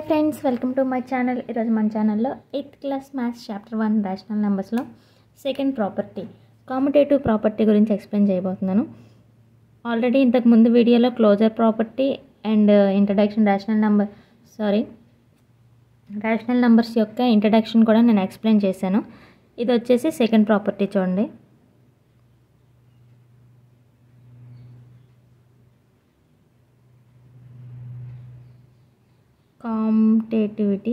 Friends, welcome to my channel. ఈరోజు మన ఛానల్లో 8th class maths chapter 1 rational నెంబర్స్లో సెకండ్ ప్రాపర్టీ కామ్యుటేటివ్ ప్రాపర్టీ గురించి ఎక్స్ప్లెయిన్ చేయబోతున్నాను. ఆల్రెడీ ఇంతకు ముందు వీడియోలో closure property and introduction rational numbers యొక్క ఇంట్రడక్షన్ కూడా నేను ఎక్స్ప్లెయిన్ చేశాను. ఇది వచ్చేసి సెకండ్ ప్రాపర్టీ చూడండి. కామ్యుటేటివిటీ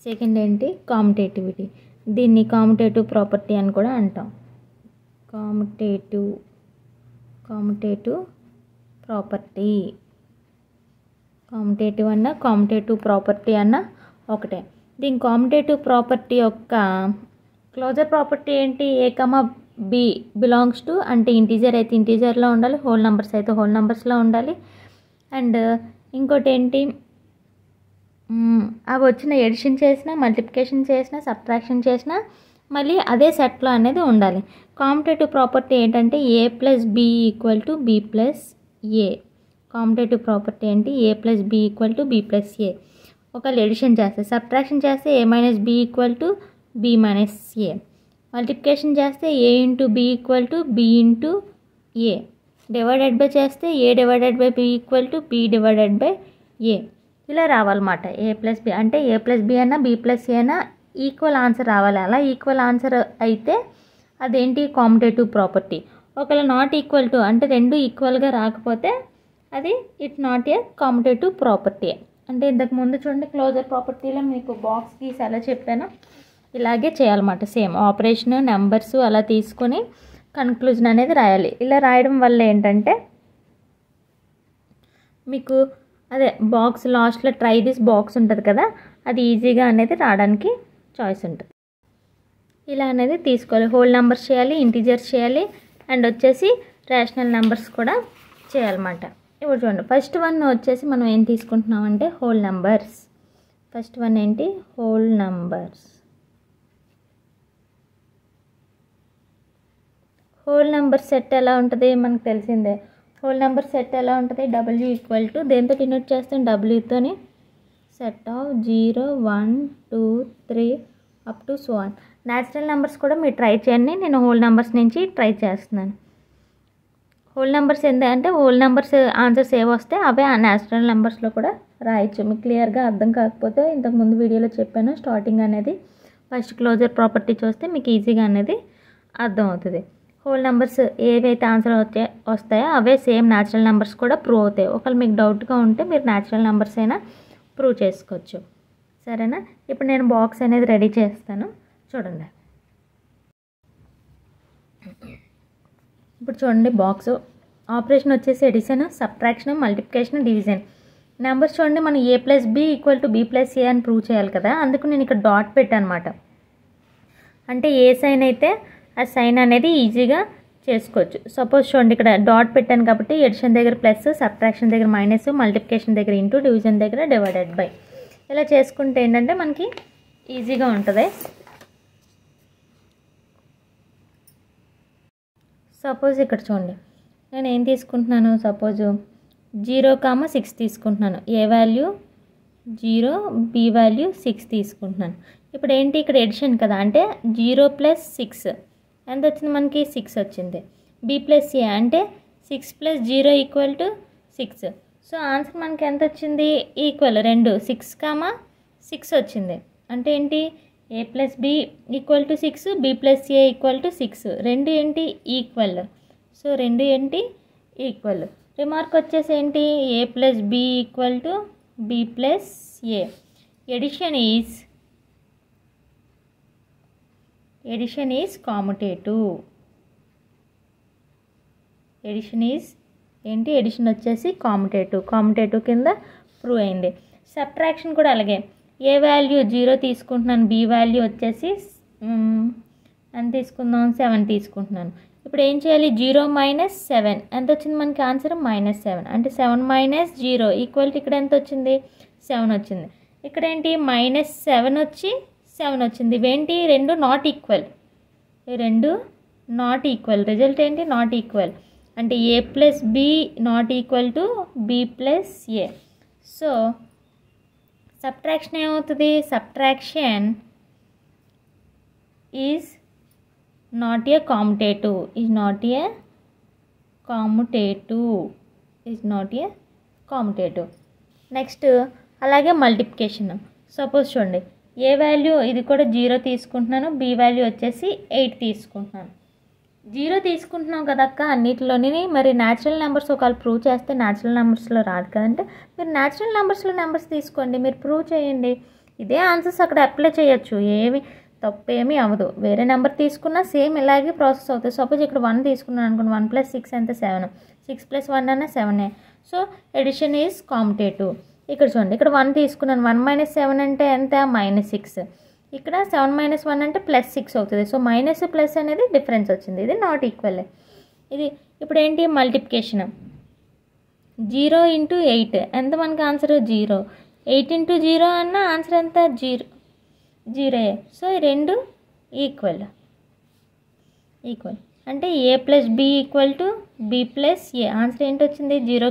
సెకండ్ ఏంటి? కామ్యుటేటివిటీ. దీన్ని కామ్యుటేటివ్ ప్రాపర్టీ అని కూడా అంటాం. కామ్యుటేటివ్ ప్రాపర్టీ, కామ్యుటేటివ్ అన్న కామ్యుటేటివ్ ప్రాపర్టీ అన్న ఒకటే. దీని కామ్యుటేటివ్ ప్రాపర్టీ యొక్క క్లోజర్ ప్రాపర్టీ ఏంటి? ఏ కమా బి బిలాంగ్స్ టు, అంటే ఇంటీజర్ అయితే ఇంటీజర్లో ఉండాలి, హోల్ నెంబర్స్ అయితే హోల్ నెంబర్స్లో ఉండాలి. అండ్ ఇంకోటి ఏంటి, అవి వచ్చిన ఎడిషన్ చేసినా, మల్టిప్లికేషన్ చేసినా, సబ్ట్రాక్షన్ చేసినా మళ్ళీ అదే సెట్లో అనేది ఉండాలి. కామ్యుటేటివ్ ప్రాపర్టీ ఏంటంటే a plus B equal to B plus a. Commutative property ఏంటి? A plus B equal to B plus a. ఒకవేళ ఎడిషన్ చేస్తే, సబ్ట్రాక్షన్ చేస్తే a minus b equal to b minus a. Multiplication చేస్తే a into b equal to b into a. Divided by చేస్తే a divided by b equal to b divided by a. ఇలా రావాలన్నమాట. A plus b అంటే a plus b అయినా B plus ఏ అయినా equal answer రావాలి. అలా equal answer అయితే అదేంటి? కామ్యుటేటివ్ ప్రాపర్టీ. ఒకవేళ నాట్ ఈక్వల్ టు అంటే రెండు ఈక్వల్గా రాకపోతే అది it not a commutative property. అంటే ఇంతకు ముందు చూడండి, క్లోజర్ ప్రాపర్టీలో మీకు బాక్స్ గీసి ఎలా చెప్పానో ఇలాగే చేయాలన్నమాట. సేమ్ ఆపరేషన్ నెంబర్స్ అలా తీసుకొని కన్క్లూజన్ అనేది రాయాలి. ఇలా రాయడం వల్ల ఏంటంటే మీకు అదే బాక్స్ లాస్ట్లో ట్రై దిస్ బాక్స్ ఉంటుంది కదా, అది ఈజీగా అనేది రావడానికి చాయిస్ ఉంటుంది. ఇలా అనేది తీసుకోవాలి. హోల్ నెంబర్స్ చేయాలి, ఇంటీజర్స్ చేయాలి, అండ్ వచ్చేసి రేషనల్ నెంబర్స్ కూడా చేయాలన్నమాట. ఇప్పుడు చూడండి, ఫస్ట్ వన్ వచ్చేసి మనం ఏం తీసుకుంటున్నామంటే హోల్ నెంబర్స్. ఫస్ట్ వన్ ఏంటి? Whole numbers. Whole number set ఎలా ఉంటుంది మనకు తెలిసిందే. హోల్ నెంబర్ సెట్ ఎలా ఉంటుంది? డబ్ల్యూ ఈక్వల్ టు దేంతో డినోట్ చేస్తాం? డబ్ల్యూతోని set of 0, 1, 2, 3 up to so on. Natural numbers కూడా మీరు ట్రై చేయండి, నేను హోల్ నెంబర్స్ నుంచి ట్రై చేస్తున్నాను. హోల్ నెంబర్స్ అంటే హోల్ నెంబర్స్ ఆన్సర్స్ ఏవి వస్తే అవే ఆ న్యాచురల్ నెంబర్స్లో కూడా రాయొచ్చు. మీకు క్లియర్గా అర్థం కాకపోతే ఇంతకుముందు వీడియోలో చెప్పాను, స్టార్టింగ్ అనేది ఫస్ట్ క్లోజర్ ప్రాపర్టీ చూస్తే మీకు ఈజీగా అనేది అర్థం అవుతుంది. హోల్ నెంబర్స్ ఏవైతే ఆన్సర్ వస్తాయో అవే సేమ్ న్యాచురల్ నెంబర్స్ కూడా ప్రూవ్ అవుతాయి. ఒకవేళ మీకు డౌట్గా ఉంటే మీరు న్యాచురల్ నెంబర్స్ అయినా ప్రూవ్ చేసుకోవచ్చు. సరేనా? ఇప్పుడు నేను బాక్స్ అనేది రెడీ చేస్తాను, చూడండి. ఇప్పుడు చూడండి, బాక్స్ ఆపరేషన్ వచ్చేసి addition, subtraction, multiplication, division. Numbers చూడండి, మనం a plus B equal to B plus a అని ప్రూవ్ చేయాలి కదా, అందుకు నేను ఇక్కడ డాట్ పెట్టాను అనమాట. అంటే ఏ సైన్ అయితే ఆ సైన్ అనేది ఈజీగా చేసుకోవచ్చు. సపోజ్ చూడండి, ఇక్కడ డాట్ పెట్టాను కాబట్టి ఎడిషన్ దగ్గర ప్లస్, సబ్ట్రాక్షన్ దగ్గర మైనస్, మల్టిప్లికేషన్ దగ్గర ఇంటూ, డివిజన్ దగ్గర డివైడెడ్ బై. ఇలా చేసుకుంటే ఏంటంటే మనకి ఈజీగా ఉంటుంది. సపోజ్ ఇక్కడ చూడండి, నేను ఏం తీసుకుంటున్నాను? సపోజ్ 0,6 తీసుకుంటున్నాను. ఏ వాల్యూ 0, బి వాల్యూ 6 తీసుకుంటున్నాను. ఇప్పుడు ఏంటి? ఇక్కడ ఎడిషన్ కదా, అంటే 0 ప్లస్ 6 ఎంత వచ్చింది మనకి? 6 వచ్చింది. బి ప్లస్ ఏ అంటే 6 plus 0 equal to 6. So answer మనకి ఎంత వచ్చింది? ఈక్వల్ 2, 6,6 వచ్చింది. అంటే ఏంటి? A plus B equal to 6, b plus a equal to 6. రెండు ఏంటి? ఈక్వల్. సో రెండు ఏంటి? ఈక్వల్. రిమార్క్ వచ్చేసి ఏంటి? A plus B equal to B plus a. Addition is commutative. Addition is ఏంటి? ఎడిషన్ వచ్చేసి కామ్యుటేటివ్ కింద ప్రూవ్ అయింది. సబ్ట్రాక్షన్ కూడా అలాగే. ఏ వాల్యూ 0 తీసుకుంటున్నాను, బి వాల్యూ వచ్చేసి ఎంత తీసుకుందాం? 7 తీసుకుంటున్నాను. ఇప్పుడు ఏం చేయాలి? 0 మైనస్ 7 ఎంత వచ్చింది మనకి ఆన్సర్? -7. అంటే 7 మైనస్ 0 ఈక్వల్ టు ఇక్కడ ఎంత వచ్చింది? 7 వచ్చింది. ఇక్కడ ఏంటి? -7 వచ్చి 7 వచ్చింది. ఇవేంటి? రెండు నాట్ ఈక్వల్. ఈ రెండు నాట్ ఈక్వల్, రిజల్ట్ ఏంటి నాట్ ఈక్వల్ అంటే a plus b not equal to B plus A. So subtraction ఏమవుతుంది, subtraction is not a commutative, is not a commutative, is not a commutative. Next అలాగే multiplication. Suppose చూడండి a value ఇది కూడా 0 తీసుకుంటున్నాను, B value వచ్చేసి 8 తీసుకుంటున్నాను. 0 తీసుకుంటున్నాం కదక్క అన్నిటిలోని, మరి న్యాచురల్ నెంబర్స్ ఒకవేళ ప్రూవ్ చేస్తే న్యాచురల్ నెంబర్స్లో రాదు కదంటే మీరు న్యాచురల్ నెంబర్స్లో నెంబర్స్ తీసుకోండి, మీరు ప్రూవ్ చేయండి. ఇదే ఆన్సర్స్ అక్కడ అప్లై చేయొచ్చు, ఏమి తప్పేమీ అవ్వదు. వేరే నెంబర్ తీసుకున్నా సేమ్ ఇలాగే ప్రాసెస్ అవుతుంది. సపోజ్ ఇక్కడ 1 తీసుకున్నాను అనుకోండి, 1 + 6 ఎంత 7, 6 + 1 అన్న 7. So edition is కామ్యుటేటివ్. ఇక్కడ చూడండి ఇక్కడ 1 తీసుకున్నాను, 1 - 7 అంటే ఎంత -6. ఇక్కడ 7 - 1 అంటే +6 అవుతుంది. సో మైనస్ ప్లస్ అనేది డిఫరెన్స్ వచ్చింది, ఇది నాట్ ఈక్వల్. ఇది ఇప్పుడు ఏంటి మల్టిప్లికేషన్, 0 × 8 ఎంత మనకి ఆన్సర్ 0. 8 × 0 అన్న ఆన్సర్ ఎంత 0. సో ఈ రెండు ఈక్వల్ అంటే a plus B equal to B plus a. Answer ఏంటి వచ్చింది 0,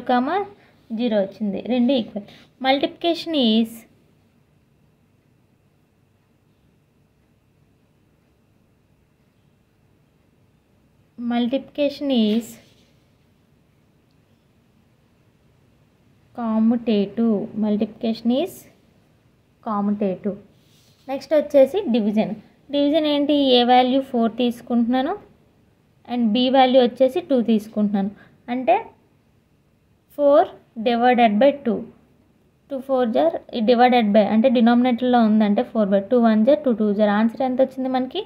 వచ్చింది, రెండు equal. Multiplication is commutative. Next వచ్చేసి డివిజన్. ఏంటి ఏ వాల్యూ 4 తీసుకుంటున్నాను అండ్ బి వాల్యూ వచ్చేసి 2 తీసుకుంటున్నాను. అంటే 4 డివైడెడ్ బై 2, 2 4 జార్ డివైడెడ్ బై అంటే డినామినేటర్లో ఉందంటే 4/2, 1 జార్ 2, 2 జార్ ఆన్సర్ ఎంత వచ్చింది మనకి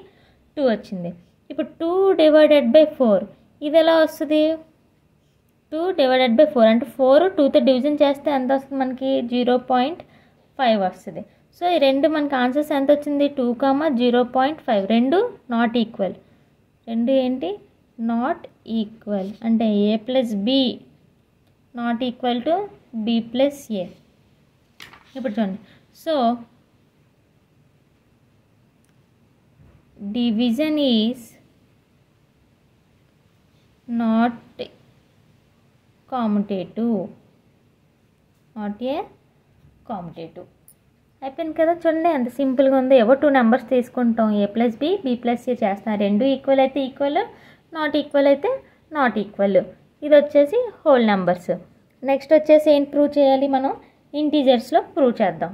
2 వచ్చింది. ఇప్పుడు 2 డివైడెడ్ బై 4 ఇది ఎలా వస్తుంది, 2 డివైడెడ్ బై 4 అంటే 4 2తో డివిజన్ చేస్తే ఎంత వస్తుంది మనకి 0.5 వస్తుంది. సో ఈ రెండు మనకి ఆన్సర్స్ ఎంత వచ్చింది 2, 0.5. రెండు నాట్ ఈక్వల్, రెండు ఏంటి నాట్ ఈక్వల్ అంటే a plus b not equal to B plus a. ఇప్పుడు చూడండి so division is not commutative, అయిపోయింది కదా. చూడండి ఎంత సింపుల్గా ఉందో. ఎవరు 2 నెంబర్స్ తీసుకుంటాం, ఏ ప్లస్ బి బి ప్లస్ ఏ చేస్తాం, రెండు ఈక్వల్ అయితే ఈక్వల్, నాట్ ఈక్వల్ అయితే నాట్ ఈక్వల్. ఇది వచ్చేసి హోల్ నెంబర్స్. నెక్స్ట్ వచ్చేసి ఏంటి ప్రూవ్ చేయాలి మనం, ఇంటీజర్స్లో ప్రూవ్ చేద్దాం.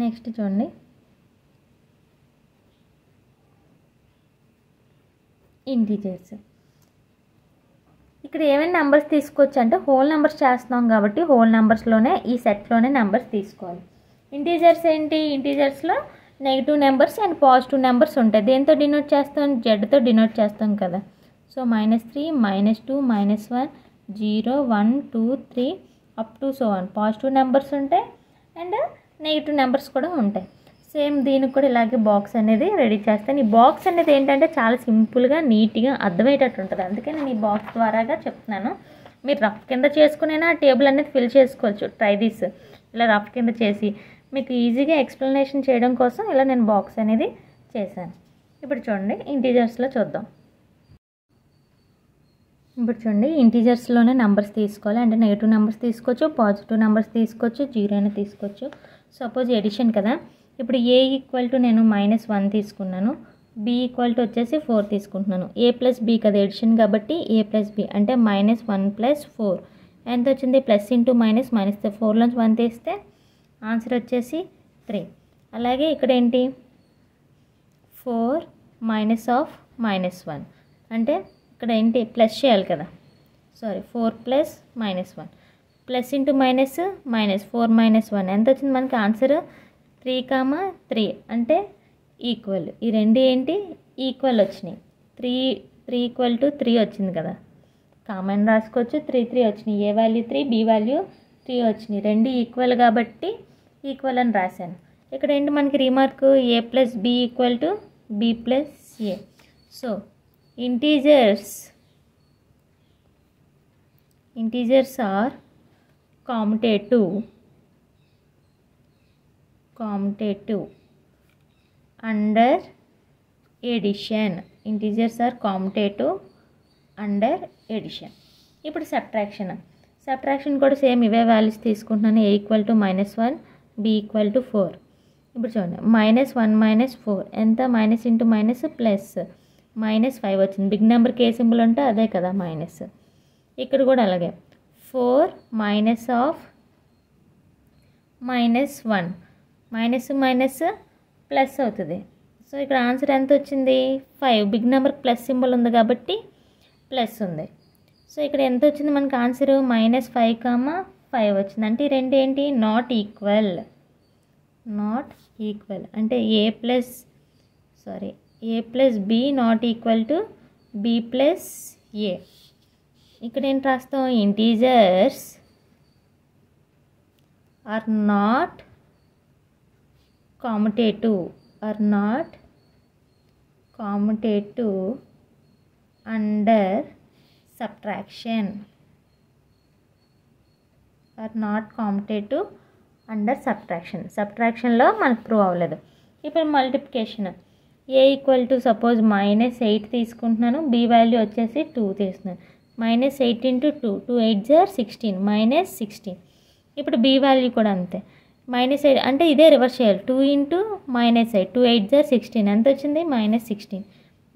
నెక్స్ట్ చూడండి ఇంటీజర్స్. ఇక్కడ ఏమైనా నెంబర్స్ తీసుకోవచ్చు అంటే హోల్ నెంబర్స్ చేస్తున్నాం కాబట్టి హోల్ నెంబర్స్లోనే ఈ సెట్లోనే నెంబర్స్ తీసుకోవాలి. ఇంటీజర్స్ ఏంటి, ఇంటీజర్స్లో negative numbers and positive numbers ఉంటాయి. దేంతో డినోట్ చేస్తాం, జెడ్తో డినోట్ చేస్తాం కదా. So -3, -2, -1, 0, 1, 2, 3 up to so on positive numbers ఉంటాయి అండ్ నెగిటివ్ నెంబర్స్ కూడా ఉంటాయి. సేమ్ దీనికి కూడా ఇలాగే బాక్స్ అనేది రెడీ చేస్తాను. ఈ బాక్స్ అనేది ఏంటంటే చాలా సింపుల్గా నీట్గా అర్థమయ్యేటట్టు ఉంటుంది, అందుకే నేను ఈ బాక్స్ ద్వారాగా చెప్తున్నాను. మీరు రఫ్ కింద చేసుకునేనా టేబుల్ అనేది ఫిల్ చేసుకోవచ్చు. ట్రై దిస్, ఇలా రఫ్ కింద చేసి మీకు ఈజీగా ఎక్స్ప్లెనేషన్ చేయడం కోసం ఇలా నేను బాక్స్ అనేది చేశాను. ఇప్పుడు చూడండి ఇంటీజర్స్లో చూద్దాం. ఇప్పుడు చూడండి ఇంటీజర్స్లోనే నెంబర్స్ తీసుకోవాలి అంటే నెగిటివ్ నెంబర్స్ తీసుకోవచ్చు, పాజిటివ్ నెంబర్స్ తీసుకోవచ్చు, 0 అయినా తీసుకోవచ్చు. సపోజ్ ఎడిషన్ కదా, ఇప్పుడు ఏ ఈక్వల్ టు నేను -1 తీసుకున్నాను, బి ఈక్వల్ టు వచ్చేసి 4 తీసుకుంటున్నాను. ఏ ప్లస్ బి కదా ఎడిషన్ కాబట్టి ఏ ప్లస్ బి అంటే -1 + 4 ఎంత వచ్చింది, ప్లస్ ఇంటూ మైనస్, -4లోంచి 1 తీస్తే ఆన్సర్ వచ్చేసి 3. అలాగే ఇక్కడ ఏంటి 4 -1 అంటే ఇక్కడ ఏంటి ప్లస్ చేయాలి కదా, 4 + -1 ప్లస్ ఇంటూ మైనస్ -4 - 1 ఎంత వచ్చింది మనకి ఆన్సర్ 3, 3 అంటే ఈక్వల్. ఈ రెండు ఏంటి ఈక్వల్ వచ్చినాయి, 3 = 3 వచ్చింది కదా, కామన్ రాసుకోవచ్చు. 3 వచ్చినాయి, ఏ వాల్యూ 3 బి వాల్యూ 3 వచ్చినాయి, రెండు ఈక్వల్ కాబట్టి ఈక్వల్ అని రాశాను. ఇక్కడ ఏంటి మనకి remark A plus B equal to B plus A. So integers are commutative under addition. Integers are competitive under addition. ఇప్పుడు సబ్ట్రాక్షన్ కూడా సేమ్ ఇవే వాల్యూస్ తీసుకుంటున్నాను. a = -1, b = 4. ఇప్పుడు చూడండి, -1 - 4 ఎంత, మైనస్ ఇంటూ మైనస్ ప్లస్, -5 వచ్చింది. బిగ్ నెంబర్కి ఏ సింబల్ ఉంటే అదే కదా మైనస్. ఇక్కడ కూడా అలాగే 4 minus of -1 minus minus plus అవుతుంది. సో ఇక్కడ ఆన్సర్ ఎంత వచ్చింది? 5. బిగ్ నెంబర్ ప్లస్ సింబల్ ఉంది కాబట్టి ప్లస్ ఉంది. సో ఇక్కడ ఎంత వచ్చింది మనకు ఆన్సర్? -5, 5 వచ్చింది. అంటే ఈ రెండు ఏంటి? నాట్ ఈక్వల్ అంటే a plus b not equal to b plus a. ఇక్కడ ఏంటి రాస్తాం? Integers are not commutative under subtraction. సబ్ట్రాక్షన్లో మనకు ప్రూవ్ అవ్వలేదు. ఇప్పుడు మల్టిప్లికేషన్. a = సపోజ్ -8 తీసుకుంటున్నాను, b వాల్యూ వచ్చేసి 2 తీస్తున్నాను. -8 × 2, 2 8 = 16, -16. ఇప్పుడు b వాల్యూ కూడా అంతే, -8 అంటే ఇదే రివర్స్ చేయాలి. 2 × -8, 2 8 = 16 ఎంత వచ్చింది? -16.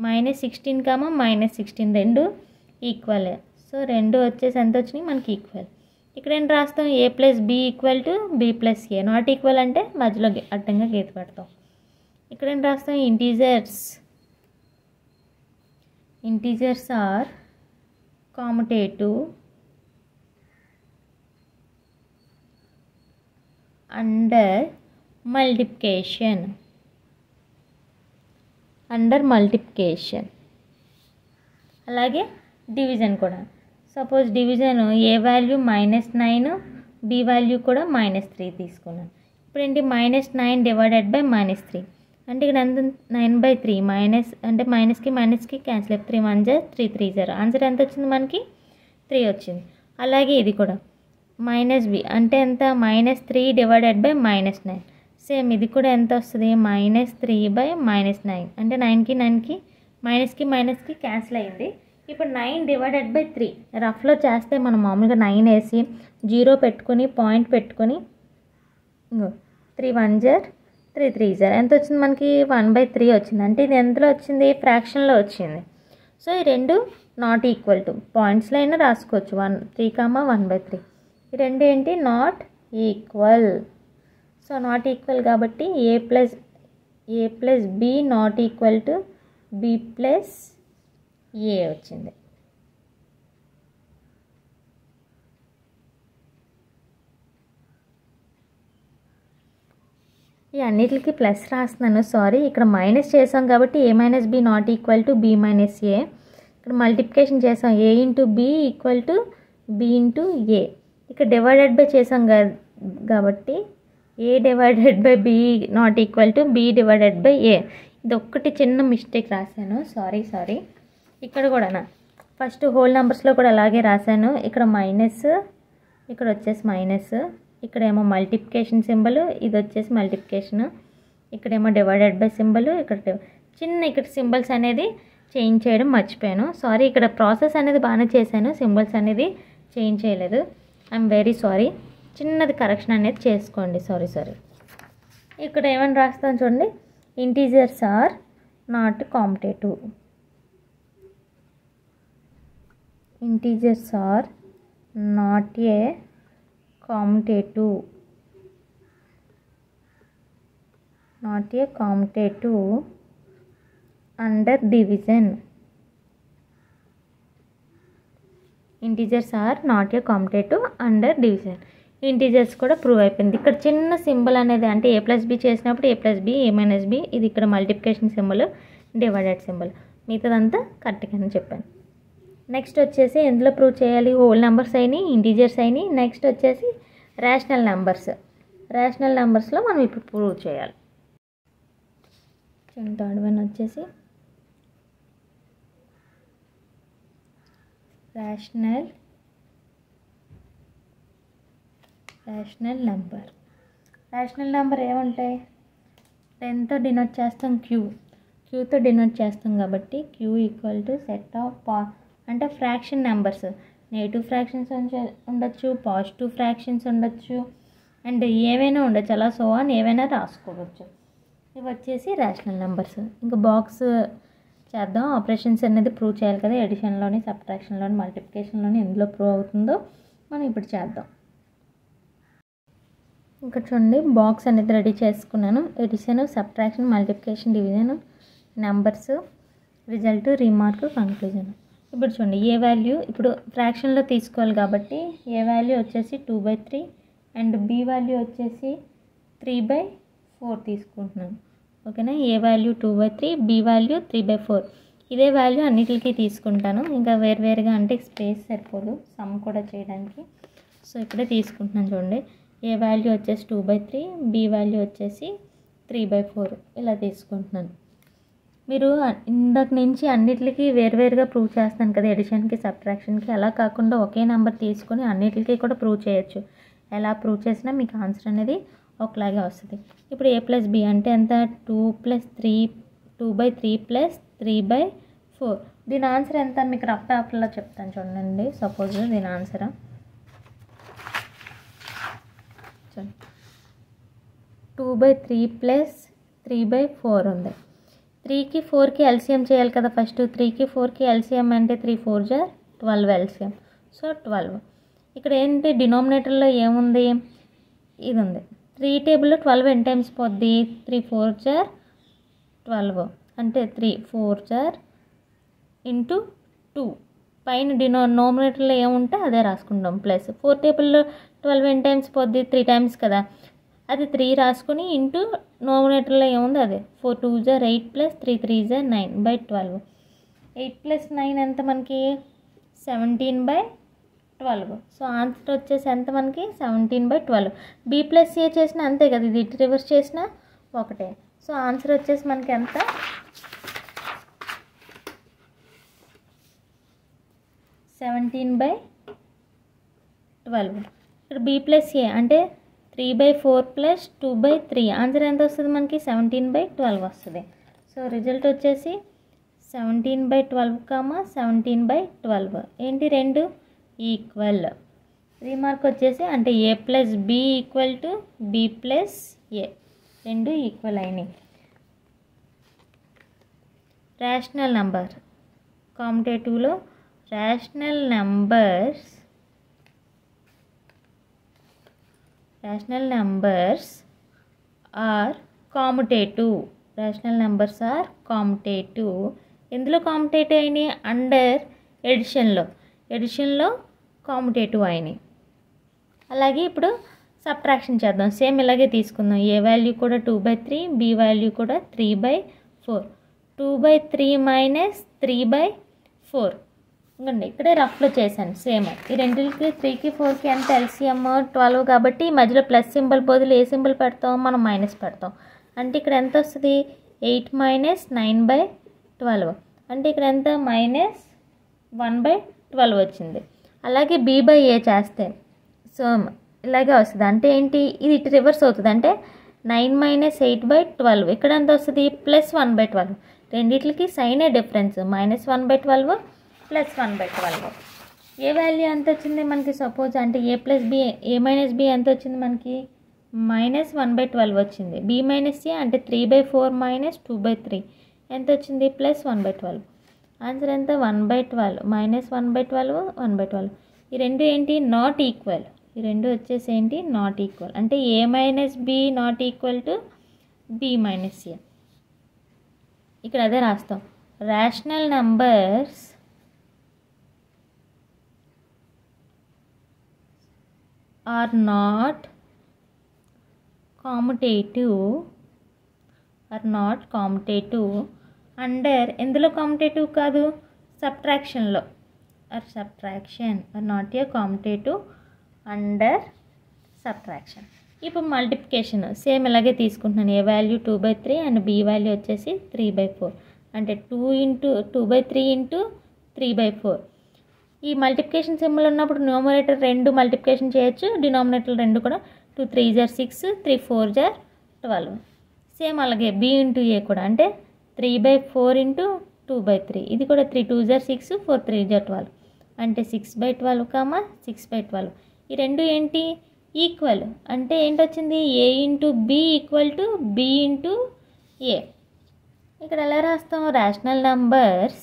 -16, రెండు ఈక్వల్. సో రెండు వచ్చేసి ఎంత వచ్చినాయి మనకి? ఈక్వల్. ఇక్కడ ఏంటి రాస్తాం? a + b = b + a. Not equal అంటే మధ్యలో అడ్డంగా గీత పెడతాం. ఇక్కడ ఏంటి రాస్తాం? Integers are commutative under multiplication. అలాగే డివిజన్ కూడా. Suppose division A value -9, B value కూడా -3 తీసుకున్నాను. ఇప్పుడు ఏంటి? -9 డివైడెడ్ బై -3 అంటే ఇక్కడ ఎంత? 9/3. మైనస్ అంటే మైనస్కి క్యాన్సిల్ అయిపోయి 3 1 = 3 3 0. ఆన్సర్ ఎంత వచ్చింది మనకి? 3 వచ్చింది. అలాగే ఇది కూడా -b అంటే ఎంత? -3 డివైడెడ్ బై -9. సేమ్ ఇది కూడా ఎంత వస్తుంది? -3/-9 అంటే 9కి మైనస్కి క్యాన్సిల్ అయ్యింది. ఇప్పుడు 9 డివైడెడ్ బై 3 రఫ్లో చేస్తే మనం మామూలుగా 9 వేసి 0 పెట్టుకొని పాయింట్ పెట్టుకొని 3 1 = 3 3 0 ఎంత వచ్చింది మనకి? 1/3 వచ్చింది. అంటే ఇది ఎంతలో వచ్చింది? ఫ్రాక్షన్లో వచ్చింది. సో ఈ రెండు నాట్ ఈక్వల్ టు, పాయింట్స్లో అయినా రాసుకోవచ్చు, 3, 1/3. ఈ రెండు ఏంటి? Not equal. So not equal కాబట్టి a + b not equal to b + a వచ్చింది. ఈ అన్నిటికి ప్లస్ రాస్తున్నాను, సారీ. ఇక్కడ మైనస్ చేసాం కాబట్టి a - b not equal to b - a. ఇక్కడ మల్టిప్లికేషన్ చేసాం a × b = b × a. ఇక్కడ డివైడెడ్ బై చేసాం కాబట్టి a divided by b not equal to b divided by a. ఇది ఒక్కటి చిన్న మిస్టేక్ రాశాను, సారీ. ఇక్కడ కూడా ఫస్ట్ హోల్ నెంబర్స్లో కూడా అలాగే రాశాను. ఇక్కడ మైనస్, ఇక్కడ వచ్చేసి మైనస్, ఇక్కడేమో మల్టిప్లికేషన్ సింబల్, ఇది వచ్చేసి మల్టిప్లికేషన్, ఇక్కడేమో డివైడెడ్ బై సింబల్, ఇక్కడ సింబల్స్ అనేది చేంజ్ చేయడం మర్చిపోయాను, సారీ. ఇక్కడ ప్రాసెస్ అనేది బాగానే చేశాను, సింబల్స్ అనేది చేంజ్ చేయలేదు. I'm very sorry. చిన్నది కరెక్షన్ అనేది చేసుకోండి, సారీ. ఇక్కడ ఏమని రాస్తాను చూడండి, integers are not competitive. Integers are not a commutative under division. Integers are not a competitive under division. Integers కూడా ప్రూవ్ అయిపోయింది. ఇక్కడ చిన్న సింబల్ అనేది అంటే a + b చేసినప్పుడు a + b, a - b, ఇది ఇక్కడ మల్టిప్లికేషన్ సింబల్, డివైడెడ్ సింబల్, మిగతాదంతా కరెక్ట్గానే చెప్పాను. నెక్స్ట్ వచ్చేసి ఎందులో ప్రూవ్ చేయాలి? హోల్ నెంబర్స్ అయినాయి, ఇంటీజర్స్ అయినాయి. నెక్స్ట్ వచ్చేసి రేషనల్ నెంబర్స్లో మనం ఇప్పుడు ప్రూవ్ చేయాలి. థర్డ్ వన్ వచ్చేసి రేషనల్ నెంబర్ ఏముంటాయి? 10తో డినోట్ చేస్తాం, క్యూతో డినోట్ చేస్తాం కాబట్టి Q equal to set of అంటే ఫ్రాక్షన్ నెంబర్స్, నెగిటివ్ ఫ్రాక్షన్స్ ఉండొచ్చు, పాజిటివ్ ఫ్రాక్షన్స్ ఉండొచ్చు, అండ్ ఏవైనా ఉండొచ్చు, అలా సో అని ఏవైనా రాసుకోవచ్చు. ఇవి వచ్చేసి రేషనల్ నెంబర్స్. ఇంకా బాక్స్ చేద్దాం. ఆపరేషన్స్ అనేది ప్రూవ్ చేయాలి కదా, ఎడిషన్లోని, సబ్ట్రాక్షన్లోని, మల్టిప్లికేషన్లోని ఎందులో ప్రూవ్ అవుతుందో మనం ఇప్పుడు చేద్దాం. ఇక్కడ చూడండి, బాక్స్ అనేది రెడీ చేసుకున్నాను. Addition, subtraction, multiplication, division, numbers, result, remark, conclusion. ఇప్పుడు చూడండి, ఏ వాల్యూ ఇప్పుడు ఫ్రాక్షన్లో తీసుకోవాలి కాబట్టి ఏ వాల్యూ వచ్చేసి 2/3 అండ్ బి వాల్యూ వచ్చేసి 3/4 తీసుకుంటున్నాను. ఓకేనా, ఏ వాల్యూ 2/3, బి వాల్యూ 3/4. ఇదే వాల్యూ అన్నిటికీ తీసుకుంటాను. ఇంకా వేరువేరుగా అంటే స్పేస్ సరిపోదు సమ్ కూడా చేయడానికి. సో ఇక్కడే తీసుకుంటున్నాను. చూడండి, ఏ వాల్యూ వచ్చేసి 2/3, బి వాల్యూ వచ్చేసి 3/4 ఇలా తీసుకుంటున్నాను. మీరు ఇందాక నుంచి అన్నిటికీ వేరువేరుగా ప్రూవ్ చేస్తాను కదా, ఎడిషన్కి, సబ్ట్రాక్షన్కి. అలా కాకుండా ఒకే నెంబర్ తీసుకొని అన్నిటికీ కూడా ప్రూవ్ చేయొచ్చు. ఎలా ప్రూవ్ చేసినా మీకు ఆన్సర్ అనేది ఒకలాగే వస్తుంది. ఇప్పుడు ఏ ప్లస్ బి అంటే ఎంత, 2/3 ప్లస్ 3/4. దీని ఆన్సర్ ఎంత మీకు రఫ్ పేపర్లో చెప్తాను చూడండి. సపోజ్ దీని ఆన్సర్ 2/3 ప్లస్ 3/4 ఉంది. 3కి 4కి ఎల్సిఎం చేయాలి కదా ఫస్ట్. 3కి 4కి ఎల్సిఎం అంటే 3 4 జా 12 ఎల్సిఎం. సో 12. ఇక్కడ ఏంటి డినామినేటర్లో ఏముంది, ఇది ఉంది. 3 టేబుల్లో 12 ఎన్ని టైమ్స్ పోద్ది, 3 4 జా 12 అంటే 3 4 జా ఇంటూ 2. పైన డినామినేటర్లో ఏముంటే అదే రాసుకుంటాం. ప్లస్ 4 టేబుల్లో 12 ఎన్ని టైమ్స్ పోద్ది, 3 టైమ్స్ కదా, అది 3 రాసుకుని ఇంటూ నోమినేటర్లో ఏముంది అదే. 4 2 జా 8 ప్లస్ 3 3 జా 9/12. 8 ప్లస్ 9 ఎంత మనకి 17/12. సో ఆన్సర్ వచ్చేసి ఎంత మనకి 17/12. బి ప్లస్ ఏ చేసినా అంతే కదా, ఇది ఇటు రివర్స్ చేసినా ఒకటే. సో ఆన్సర్ వచ్చేసి మనకి ఎంత 17/12. ఇక్కడ బి ప్లస్ ఏ అంటే 3/4 ప్లస్ 2/3. ఆన్సర్ ఎంత వస్తుంది మనకి 17/12 వస్తుంది. సో రిజల్ట్ వచ్చేసి 17/12, 17/12 ఏంటి రెండు ఈక్వల్. రీమార్క్ వచ్చేసి అంటే a plus B equal to B plus a, రెండు ఈక్వల్ అయినాయి. రేషనల్ నెంబర్ కాంపిటేటివ్లో rational numbers are commutative. Rational numbers are commutative. ఎందులో కామ్యుటేటివ్ అయినాయి, అండర్ ఎడిషన్లో కామ్యుటేటివ్ అయినాయి. అలాగే ఇప్పుడు సబ్ట్రాక్షన్ చేద్దాం. సేమ్ ఇలాగే తీసుకుందాం. ఏ వాల్యూ కూడా 2/3, బి వాల్యూ కూడా 3/4. 2/3 మైనస్ 3/4 ఇంకండి ఇక్కడే రఫ్లో చేశాను. సేమ్ ఈ రెండింటికి 3కి 4కి ఎంత ఎల్సిఎం 12 కాబట్టి మధ్యలో ప్లస్ సింబల్ బదులు ఏ సింబల్ పెడతాం, మనం మైనస్ పెడతాం. అంటే ఇక్కడ ఎంత వస్తుంది 8 మైనస్ 9/12 అంటే ఇక్కడ ఎంత -1/12 వచ్చింది. అలాగే బి బై ఏ చేస్తే సో ఇలాగే వస్తుంది. అంటే ఏంటి, ఇది ఇటు రివర్స్ అవుతుంది. అంటే 9 మైనస్ 8/12 ఇక్కడ ఎంత వస్తుంది +1/12. రెండిట్లకి సైనే డిఫరెన్స్, -1/12 ప్లస్ 1/12. ఏ వాల్యూ ఎంత వచ్చింది మనకి, సపోజ్ అంటే a plus B A minus B ఎంత వచ్చింది మనకి -1/12 వచ్చింది. బి మైనస్ ఏ అంటే 3/4 మైనస్ 2/3 ఎంత వచ్చింది +1/12. ఆన్సర్ ఎంత 1/12 -1/12 1/12. ఈ రెండు ఏంటి నాట్ ఈక్వల్. ఈ రెండు వచ్చేసి ఏంటి నాట్ ఈక్వల్. అంటే a minus b not equal to b minus a. ఇక్కడ అదే రాస్తాం. Rational numbers are not commutative under ఎందులో కామ్యుటేటివ్ కాదు, సబ్ట్రాక్షన్లో. Subtraction are not a commutative under subtraction. ఇప్పుడు మల్టిప్లికేషన్ సేమ్ ఇలాగే తీసుకుంటున్నాను. A value 2/3 and b value వచ్చేసి 3/4 అంటే 2/3 ఇంటూ 3/4. ఈ మల్టిప్లికేషన్ సింబల్ ఉన్నప్పుడు న్యూమరేటర్ 2 మల్టిప్లికేషన్ చేయొచ్చు, డినామినేటర్ 2 కూడా. 2 3 జా 6, 3 4 జా 12. సేమ్ అలాగే బి ఇంటూ ఏ కూడా అంటే 3/4 ఇంటూ 2/3. ఇది కూడా 3 2 జర్ 6 4 3 జర్ 12 అంటే 6/12 6/12. ఈ రెండు ఏంటి ఈక్వల్ అంటే ఏంటొచ్చింది a into b equal to b into a. ఇక్కడ ఎలా రాస్తాం rational numbers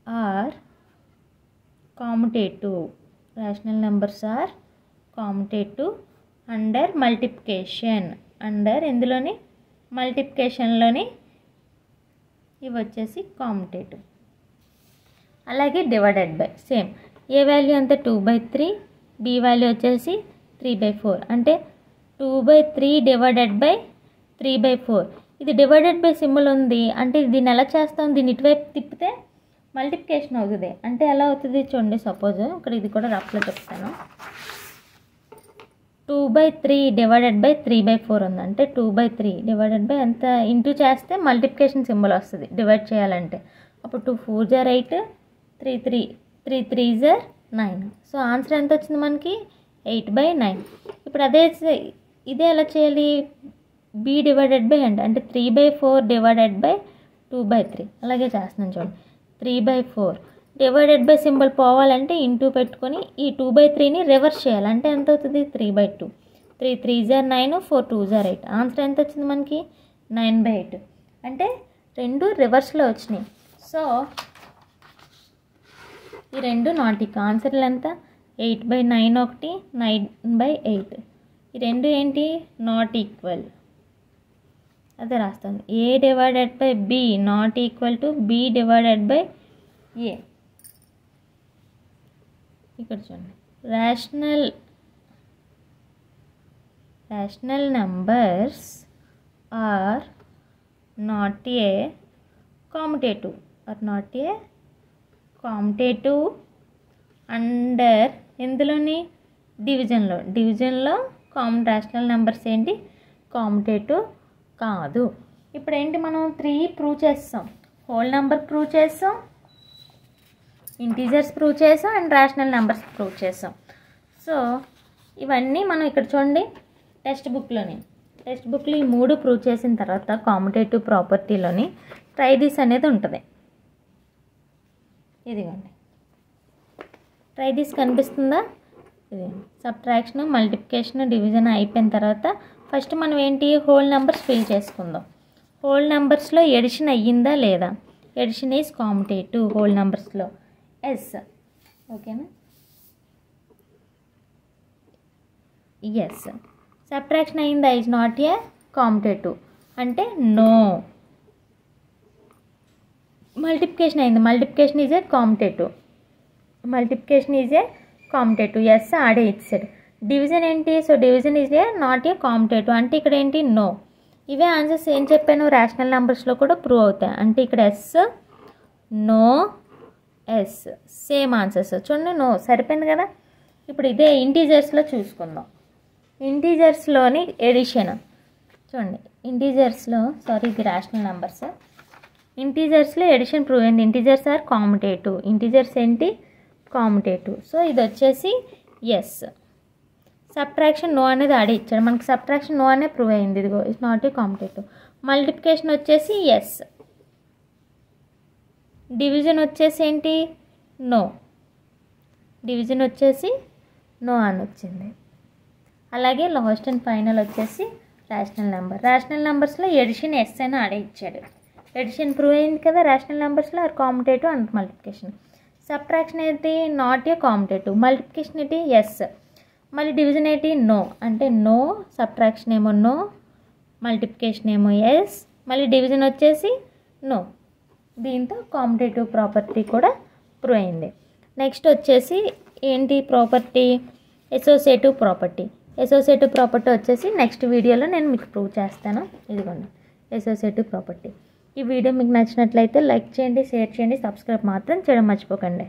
are commutative. Rational numbers are commutative under multiplication. Under ఎందులోని మల్టిప్లికేషన్లోని ఇవి వచ్చేసి కామ్యుటేటివ్. అలాగే divided by same a value అంతా 2/3, బి వాల్యూ వచ్చేసి 3/4 అంటే 2/3 డివైడెడ్ బై 3/4. ఇది డివైడెడ్ బై సింబల్ ఉంది అంటే దీన్ని ఎలా చేస్తాం, దీన్ని ఇటువైపు తిప్పితే మల్టిప్లికేషన్ అవుతుంది. అంటే ఎలా అవుతుంది చూడండి, సపోజ్ ఇక్కడ ఇది కూడా రఫ్లో చెప్తాను. 2/3 డివైడెడ్ బై 3/4 ఉంది అంటే 2/3 డివైడెడ్ బై ఎంత ఇంటూ చేస్తే మల్టిప్లికేషన్ సింబల్ వస్తుంది డివైడ్ చేయాలంటే. అప్పుడు 2 4 జర్ 8, 3 3 జర్ 9. సో ఆన్సర్ ఎంత వచ్చింది మనకి 8/9. ఇప్పుడు ఇదే ఎలా చేయాలి, b డివైడెడ్ బై అంటే 3/4 డివైడెడ్ బై 2/3 అలాగే చేస్తున్నాను చూడండి. 3/4 డివైడెడ్ బై సింబల్ పోవాలంటే ఇంటూ పెట్టుకొని ఈ 2/3ని రివర్స్ చేయాలి అంటే ఎంత అవుతుంది 3/2. 3 3 జర్ 9, 4 2 జర్ 8. ఆన్సర్ ఎంత వచ్చింది మనకి 9/8. అంటే రెండు రివర్స్లో వచ్చినాయి. సో ఈ రెండు నాట్ ఈక్వల్. ఆన్సర్లు ఎంత 8/9 ఒకటి, 9/8. ఈ రెండు ఏంటి నాట్ ఈక్వల్. అదే రాస్తాను a divided by b not equal to b divided by a. ఇక్కడ చూడండి rational numbers are not a commutative under ఎందులోని డివిజన్లో కామన్ రేషనల్ నెంబర్స్ ఏంటి కామ్యుటేటివ్ కాదు. ఇప్పుడు ఏంటి మనం 3 ప్రూవ్ చేస్తాం, హోల్ నెంబర్ ప్రూవ్ చేస్తాం, ఇంటీజర్స్ ప్రూవ్ చేసాం అండ్ రేషనల్ నెంబర్స్ ప్రూవ్ చేసాం. సో ఇవన్నీ మనం ఇక్కడ చూడండి టెక్స్ట్ బుక్లో ఈ 3 ప్రూవ్ చేసిన తర్వాత కామ్యుటేటివ్ ప్రాపర్టీలోని ట్రై దిస్ అనేది ఉంటుంది. ఇదిగోండి ట్రై దిస్ కనిపిస్తుందా, ఇది సబ్ట్రాక్షన్ మల్టిప్లికేషన్ డివిజన్ అయిపోయిన తర్వాత ఫస్ట్ మనం ఏంటి హోల్ నెంబర్స్ ఫిల్ చేసుకుందాం. హోల్ నెంబర్స్లో ఎడిషన్ అయ్యిందా లేదా, ఎడిషన్ ఈజ్ కామ్యుటేటివ్ హోల్ నెంబర్స్లో ఎస్. ఓకేనా, ఎస్. సబ్ట్రాక్షన్ అయిందా ఈజ్ నాట్ ఏ కామ్యుటేటివ్ అంటే నో. మల్టిప్లికేషన్ అయింది, multiplication is a commutative, yes ఆడే ఇచ్చాడు. డివిజన్ ఏంటి, so division is a not a commutative అంటే ఇక్కడ ఏంటి నో. ఇవే ఆన్సర్స్ ఏం చెప్పాను రేషనల్ నెంబర్స్లో కూడా ప్రూవ్ అవుతాయి అంటే ఇక్కడ yes no yes same answers చూడండి. నో సరిపోయింది కదా. ఇప్పుడు ఇదే ఇంటీజర్స్లో చూసుకుందాం. ఇంటీజర్స్లోని ఎడిషన్ చూడండి, ఇది రేషనల్ నెంబర్స్. ఇంటీజర్స్లో ఎడిషన్ ప్రూవ్ అయింది. ఇంటీజర్స్ ఆర్ కామ్యుటేటివ్, ఇంటీజర్స్ ఏంటి కామ్యుటేటివ్. సో ఇది వచ్చేసి ఎస్. సబ్ట్రాక్షన్ నో అనేది ఆడే ఇచ్చాడు మనకి, సబ్ట్రాక్షన్ నో అనే ప్రూవ్ అయింది, ఇదిగో it's not a commutative. Multiplication వచ్చేసి ఎస్, డివిజన్ వచ్చేసి ఏంటి నో, అని వచ్చింది. అలాగే లాస్ట్ అండ్ ఫైనల్ వచ్చేసి రేషనల్ నెంబర్స్లో ఎడిషన్ ఎస్ అని ఆడే ఇచ్చాడు. ఎడిషన్ ప్రూవ్ అయింది కదా రేషనల్ నెంబర్స్లో are commutative and multiplication. Subtraction ఏంటి నాట్ ఏ కామ్యుటేటివ్, మల్టిప్లికేషన్ ఏంటి ఎస్, మళ్ళీ డివిజన్ ఏంటి నో అంటే నో, సబ్ట్రాక్షన్ ఏమో నో, మల్టిప్లికేషన్ ఏమో ఎస్, మళ్ళీ డివిజన్ వచ్చేసి నో. దీంతో కామ్యుటేటివ్ ప్రాపర్టీ కూడా ప్రూవ్ అయింది. నెక్స్ట్ వచ్చేసి ఏంటి property associative property. Associative property వచ్చేసి నెక్స్ట్ వీడియోలో నేను మీకు ప్రూవ్ చేస్తాను. ఇదిగోండి అసోసియేటివ్ ప్రాపర్టీ. ఈ వీడియో మీకు నచ్చినట్లయితే లైక్ చేయండి, షేర్ చేయండి, సబ్స్క్రైబ్ మాత్రం చేయడం మర్చిపోకండి.